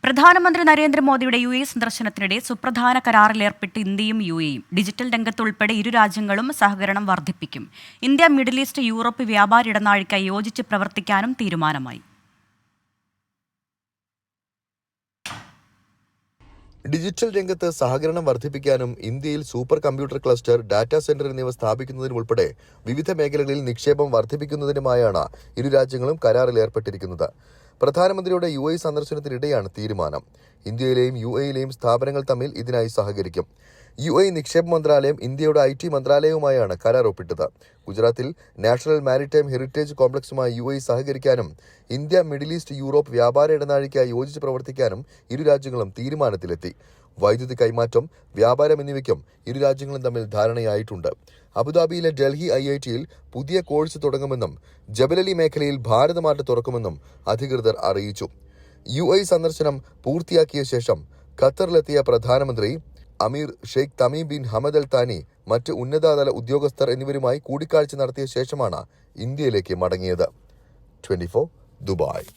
പ്രധാനമന്ത്രി നരേന്ദ്രമോദിയുടെ UAE സന്ദർശനത്തിനിടെ സുപ്രധാന കരാറിലേർപ്പെട്ട് ഇന്ത്യയും UAEയും. ഡിജിറ്റൽ രംഗത്തുൾപ്പെടെ ഇരു രാജ്യങ്ങളും സഹകരണം വർദ്ധിപ്പിക്കും. ഇന്ത്യ മിഡിൽ ഈസ്റ്റ് യൂറോപ്പ് വ്യാപാര ഇടനാഴിക്കായി യോജിച്ച് പ്രവർത്തിക്കാനും തീരുമാനമായി. ഡിജിറ്റൽ രംഗത്ത് സഹകരണം വർദ്ധിപ്പിക്കാനും ഇന്ത്യയിൽ super computer cluster, data centre എന്നിവ സ്ഥാപിക്കുന്നതിനുൾപ്പെടെ വിവിധ മേഖലകളിൽ നിക്ഷേപം വർദ്ധിപ്പിക്കുന്നതിനുമായാണ് ഇരു രാജ്യങ്ങളും കരാറിൽ ഏർപ്പെട്ടിരിക്കുന്നത്. പ്രധാനമന്ത്രിയുടെ UAE സന്ദർശനത്തിനിടെയാണ് തീരുമാനം. ഇന്ത്യയിലെയും UAEയിലെയും സ്ഥാപനങ്ങൾ തമ്മിൽ ഇതിനായി സഹകരിക്കും. UAE നിക്ഷേപ മന്ത്രാലയം ഇന്ത്യയുടെ IT മന്ത്രാലയവുമായാണ് കരാർ ഒപ്പിട്ടത്. ഗുജറാത്തിൽ നാഷണൽ മാരിടൈം ഹെറിറ്റേജ് കോംപ്ലക്സുമായി UAE സഹകരിക്കാനും ഇന്ത്യ മിഡിൽ ഈസ്റ്റ് യൂറോപ്പ് വ്യാപാര ഇടനാഴിക്കായി യോജിച്ച് പ്രവർത്തിക്കാനും ഇരു രാജ്യങ്ങളും തീരുമാനത്തിലെത്തി. വൈദ്യുതി കൈമാറ്റം, വ്യാപാരം എന്നിവയ്ക്കും ഇരു രാജ്യങ്ങളും തമ്മിൽ ധാരണയായിട്ടുണ്ട്. അബുദാബിയിലെ ഡൽഹി IITയിൽ പുതിയ കോഴ്സ് തുടങ്ങുമെന്നും ജബലലി മേഖലയിൽ ഭാരതമാർട്ട് തുറക്കുമെന്നും അധികൃതർ അറിയിച്ചു. UAE സന്ദർശനം പൂർത്തിയാക്കിയ ശേഷം ഖത്തറിലെത്തിയ പ്രധാനമന്ത്രി അമീർ Sheikh Tamim bin Hamad Al താനി മറ്റ് ഉന്നതതല ഉദ്യോഗസ്ഥർ എന്നിവരുമായി കൂടിക്കാഴ്ച നടത്തിയ ശേഷമാണ് ഇന്ത്യയിലേക്ക് മടങ്ങിയത്. 24 ദുബായ്.